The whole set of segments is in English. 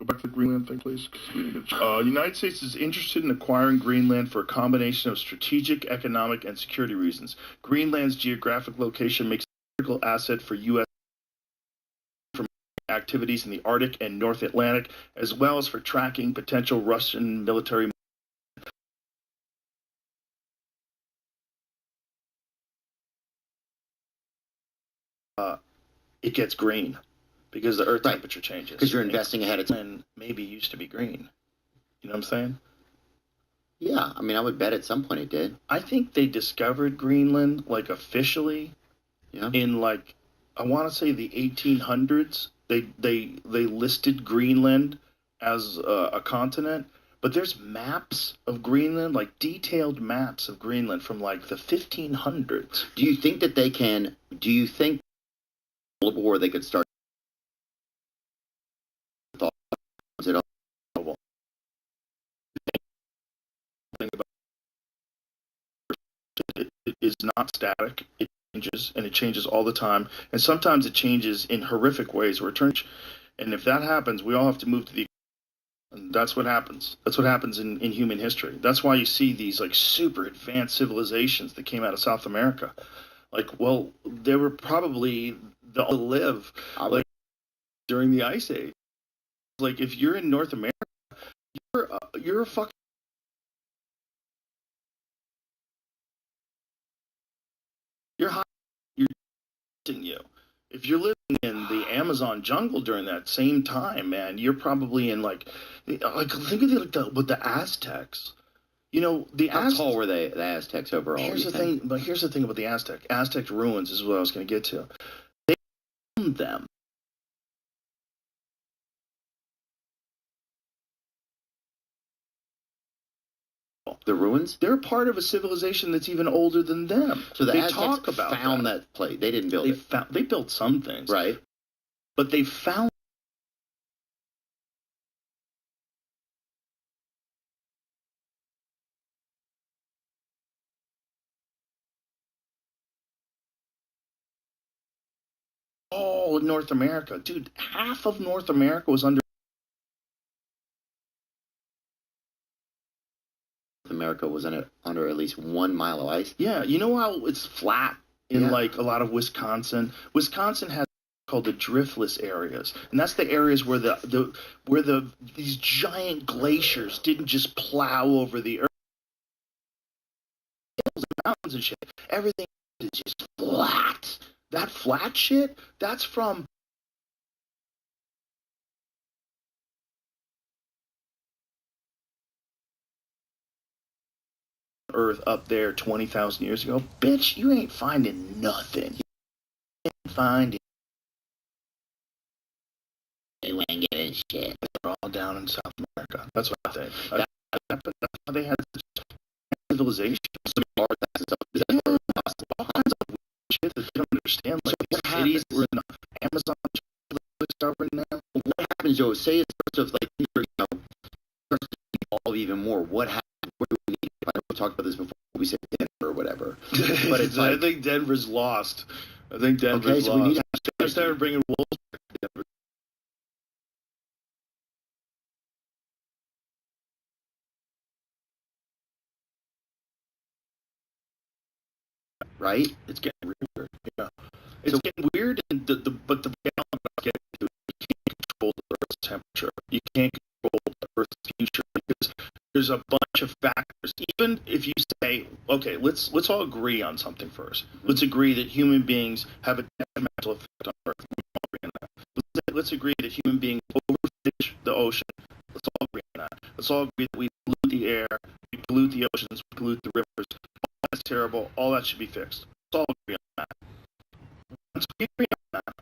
back to the Greenland thing, please. United States is interested in acquiring Greenland for a combination of strategic, economic, and security reasons. Greenland's geographic location makes it a critical asset for U.S. activities in the Arctic and North Atlantic, as well as for tracking potential Russian military. It gets green because the Earth temperature changes. Because you're investing ahead of time. And maybe used to be green. You know what I'm saying? Yeah, I mean, I would bet at some point it did. I think they discovered Greenland, like, officially in, like, I want to say the 1800s. They listed Greenland as a continent, but there's maps of Greenland, like detailed maps of Greenland from, like, the 1500s. Do you think that they can, do you think or they could start it is not static. It changes, and it changes all the time, and sometimes it changes in horrific ways where it turns. And if that happens, we all have to move to the. And that's what happens. That's what happens in human history. That's why you see these, like, super advanced civilizations that came out of South America. Like, well, they were probably the live like during the Ice Age. Like, if you're in North America, you're a fucking. You're high. You're you. If you're living in the Amazon jungle during that same time, man, you're probably in like think of the Aztecs. You know, how tall were they? The Aztecs overall. Here's the thing. But here's the thing about the Aztec ruins is what I was going to get to. They found them. The ruins? They're part of a civilization that's even older than them. So they Aztecs talk about found that place. They didn't build it. They built some things, right? But they found all of North America, dude. Half of North America was under. America was under at least 1 mile of ice. Yeah, you know how it's flat in like a lot of Wisconsin. Wisconsin has called the driftless areas, and that's the areas where these giant glaciers didn't just plow over the earth. Hills and mountains and shit. Everything is just flat. That flat shit, that's from. Earth up there 20,000 years ago, bitch, you ain't finding nothing. You ain't finding. You ain't getting shit. They're all down in South America. That's what I think. That's how they had civilization. All kinds of shit that they don't understand. Like these cities were in the Amazon discovering now. What happens, Joe? Say it's sort of like, you know, evolve even more. What happened? What do we need? I know we talked about this before. We said Denver or whatever, but it's like, I think Denver's lost. I think Denver's so lost. We need to start bringing wolves back to Denver. Right? It's getting weird. Yeah, it's getting weird. And but the reality I'm getting to is you can't control the Earth's temperature. You can't control the Earth's future because there's a bunch of factors. Even if you say, okay, let's all agree on something first. Let's agree that human beings have a detrimental effect on Earth. We all agree on that. Let's agree that human beings overfish the ocean. Let's all agree on that. Let's all agree that we pollute the air, we pollute the oceans, we pollute the rivers. All that's terrible. All that should be fixed. Let's all agree on that. Once we agree on that,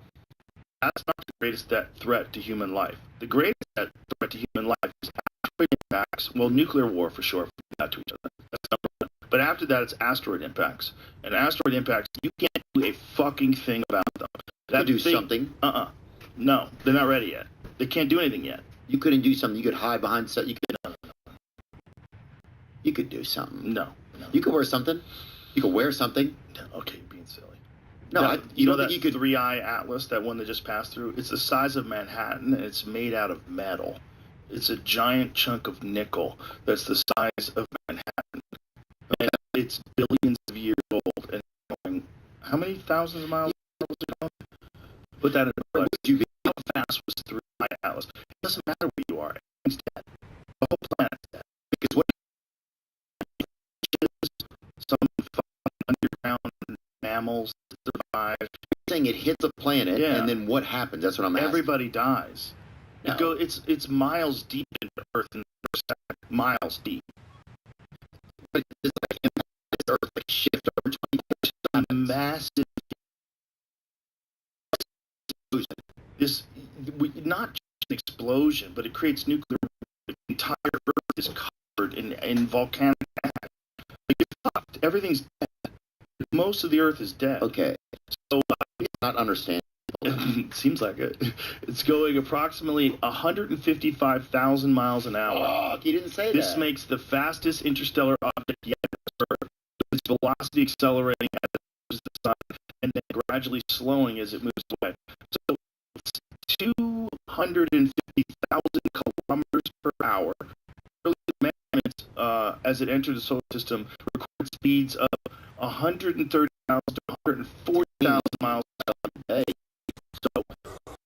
that's not the greatest threat to human life. The greatest threat to human life is asteroid impacts. Well, nuclear war for sure. Not to each other. That's number one. But after that, it's asteroid impacts. And asteroid impacts, you can't do a fucking thing about them. That do something. No, they're not ready yet. They can't do anything yet. You couldn't do something. You could hide behind something. You could do something. No. You could wear something. You could wear something. Okay, being silly. No, you know that you could 3-eye atlas, that one that just passed through? It's the size of Manhattan, and it's made out of metal. It's a giant chunk of nickel that's the size of Manhattan. And it's billions of years old. And going, how many thousands of miles was it going? Put that in perspective. How fast was 3 Atlas? It doesn't matter where you are. Everything's dead. The whole planet's dead. Because what is some underground mammals survive. You're saying it hits a planet, and then what happens? That's what I'm asking. Everybody dies. No. It's miles deep into Earth in the first second. Miles deep. But it's like impact the Earth, like shift over 20 a massive explosion. Not just an explosion, but it creates nuclear. The entire Earth is covered in volcanic ash. Like, it's fucked. Everything's dead. Most of the Earth is dead. Okay. So not understand. It seems like it. It's going approximately 155,000 miles an hour. Oh, you didn't say this makes the fastest interstellar object yet observed, with its velocity accelerating as it moves the sun and then gradually slowing as it moves away. So it's 250,000 kilometers per hour. Early measurements as it entered the solar system record speeds of 130,000 to 140,000 miles per day. So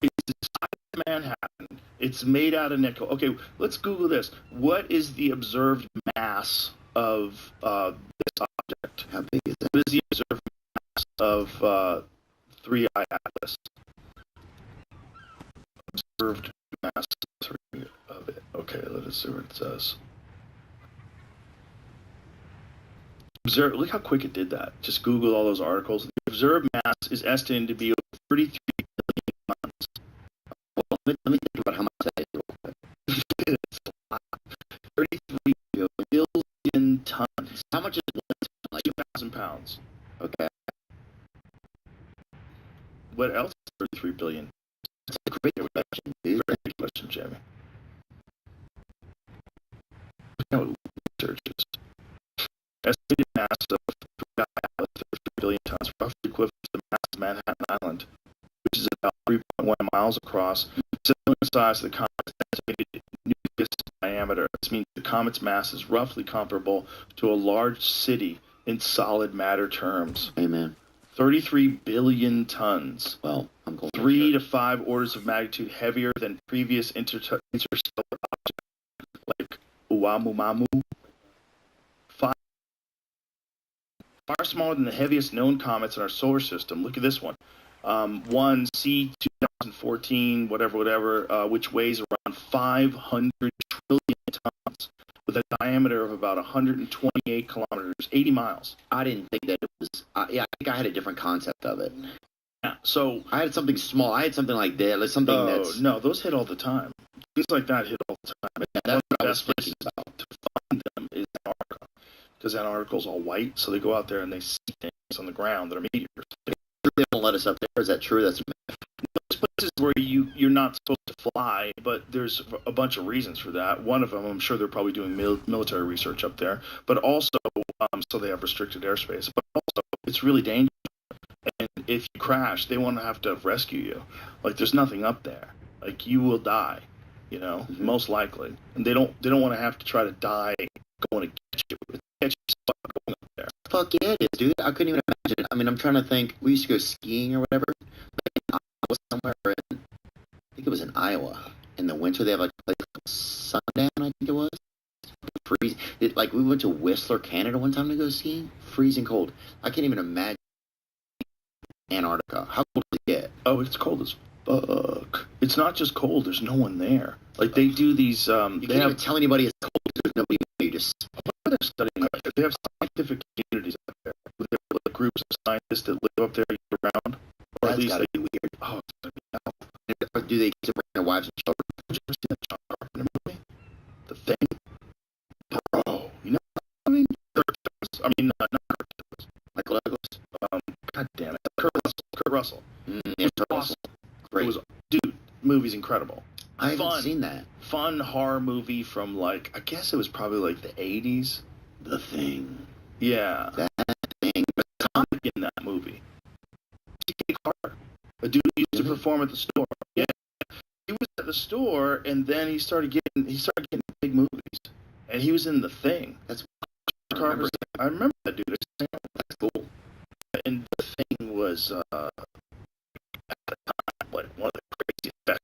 it's the size of Manhattan. It's made out of nickel. Okay, let's Google this. What is the observed mass of this object? How big is that? What is the observed mass of 3I Atlas? Observed mass of it. Okay, let us see what it says. Look how quick it did that. Just Google all those articles. The observed mass is estimated to be over 33 billion tons. Well, let me think about how much that is real quick. It's a lot. 33 billion tons. How much is 1 ton? Like 2,000 pounds. Okay. What else is 33 billion? That's a great question, dude. Very good question, Jamie. Look how it researches. Estimated mass of 33 billion tons, roughly equivalent to the mass of Manhattan Island, which is about 3.1 miles across, similar size to the comet's estimated nucleus diameter. This means the comet's mass is roughly comparable to a large city in solid matter terms. Amen. 33 billion tons. Well, I'm going 3 to 5 orders of magnitude heavier than previous interstellar objects like Oumuamua. Far smaller than the heaviest known comets in our solar system. Look at this one. One C 2014, whatever, which weighs around 500 trillion tons, with a diameter of about 128 kilometers, 80 miles. I didn't think that it was. I think I had a different concept of it. Yeah. So I had something small. I had something like that. Like something that's. No, those hit all the time. Things like that hit all the time. Yeah, that's what I was thinking about. To find them is Antarctica, because Antarctica's all white, so they go out there and they see things on the ground that are meteors. They don't let us up there. Is that true? That's those places where you're not supposed to fly, but there's a bunch of reasons for that. One of them, I'm sure they're probably doing military research up there, but also so they have restricted airspace. But also, it's really dangerous, and if you crash, they won't have to rescue you. Like, there's nothing up there. Like, you will die, most likely, and they don't want to have to try to die going to catch you. Going up there. Fuck yeah, it is, dude. I couldn't even imagine. I mean, I'm trying to think. We used to go skiing or whatever. Like in Iowa somewhere. I think it was in Iowa. In the winter, they have like a place called Sundown, I think it was. Freezing. Like we went to Whistler, Canada one time to go skiing. Freezing cold. I can't even imagine Antarctica. How cold does it get? Oh, it's cold as fuck. It's not just cold. There's no one there. Like they do these. You can't even tell anybody it's cold. There's nobody there. You just. They're studying up there. They have scientific communities up there. With like groups of scientists that live up there year round. Or That's at least gotta be weird. Oh, it's gonna be hell. Or do they get to bring their wives and children? Did you ever see that John Carpenter movie? The Thing? Bro, you know what I mean? Not Kurt Michael Douglas. God damn it. Kurt Russell. Yeah, Kurt Russell. Great. Dude, movie's incredible. I haven't seen that. Fun horror movie from like, I guess it was probably like the 80s. The Thing. Yeah. That thing. Comic in that movie. Jake Carter. A dude who used to perform at the store. Yeah. He was at the store, and then he started he was in The Thing. That's I remember that dude. That's cool. And The Thing was at the time like one of the craziest best.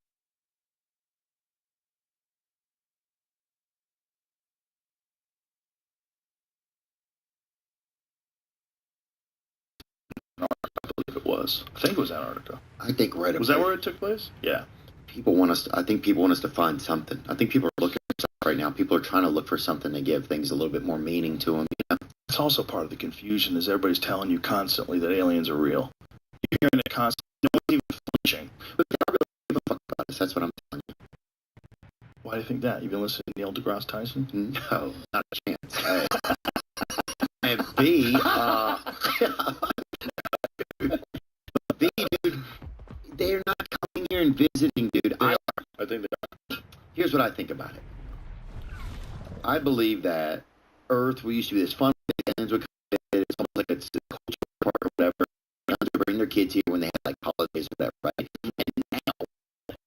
I believe it was. I think it was Antarctica. I think right away. Was that where it took place? Yeah. I think people want us to find something. I think people are looking for something right now. People are trying to look for something to give things a little bit more meaning to them. You know? It's also part of the confusion is everybody's telling you constantly that aliens are real. You're hearing it constantly. No one's even flinching. But they don't really give a fuck about us. That's what I'm telling you. Why do you think that? You've been listening to Neil deGrasse Tyson? No, not a chance. And B, B, dude, they're not coming here and visiting, dude. I think they are. Here's what I think about it. I believe that Earth, we used to be this fun place, would come in, it's almost like it's a culture park or whatever. To bring their kids here when they had like holidays or whatever, right? And now,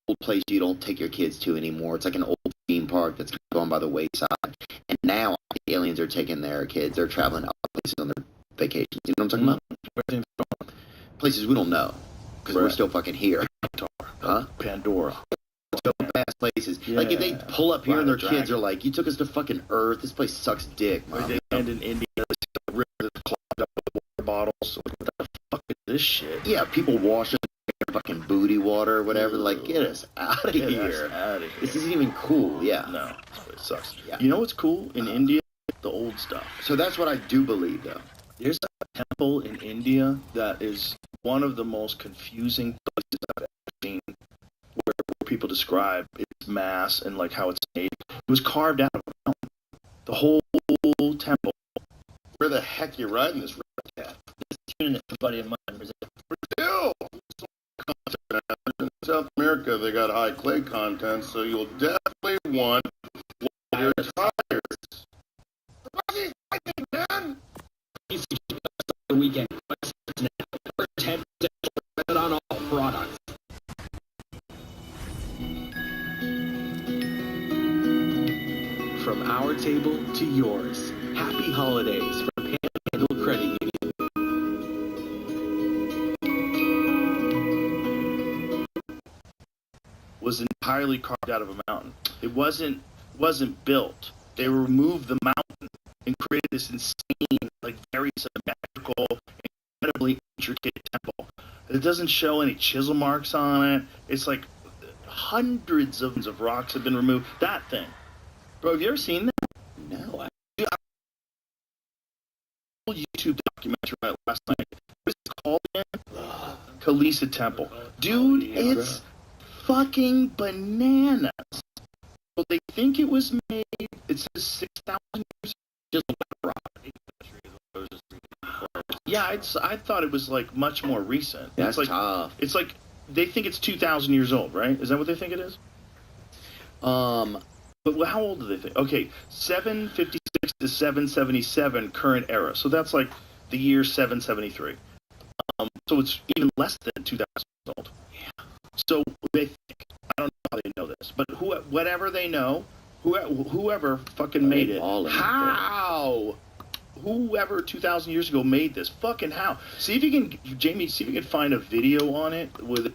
old place you don't take your kids to anymore. It's like an old theme park that's going by the wayside. And now the aliens are taking their kids. They're traveling out places on their vacations. You know what I'm talking about? Places we don't know because we're still fucking here. Huh? Pandora. Dope ass places. Yeah. Like if they pull up here and their kids Dragon. are like, "You took us to fucking Earth. This place sucks dick, mom." They end in India. The river that's clogged up with water bottles. What the fuck is this shit? Yeah, people washing their fucking booty water or whatever. Like, get us out of Get here. us out of here. This isn't even cool. Yeah. No, this place sucks. Yeah. You know what's cool in India? The old stuff. So that's what I do believe, though. There's a temple in India that is one of the most confusing places I've ever seen, where people describe its mass and like how it's made. It was carved out of a mountain. The whole temple. Where the heck you riding this road at? Tuning it, buddy of mine. Brazil! In South America, they got high clay content, so you'll definitely want your tires. The weekend. 10% on all products. From our table to yours. Happy holidays from Panhandle Credit Union. Was entirely carved out of a mountain. It wasn't built. They removed the mountain and created this insane, like very symmetrical, incredibly intricate temple. It doesn't show any chisel marks on it. It's like hundreds of rocks have been removed. That thing, bro. Have you ever seen that? No. YouTube documentary right last night. What is it called again? Kalisa Temple. Dude, it's fucking bananas. So they think it was made, it says 6,000 years. Just rock. Yeah, I thought it was like much more recent. That's it's like, tough. It's like, they think it's 2,000 years old, right? Is that what they think it is? But how old do they think? Okay, 756 to 777 current era. So that's like the year 773. So it's even less than 2,000 years old. Yeah. So they think, I don't know how they know this, but whatever they know, whoever fucking made it, how? Whoever 2,000 years ago made this, fucking how? See if you can, Jamie, see if you can find a video on it with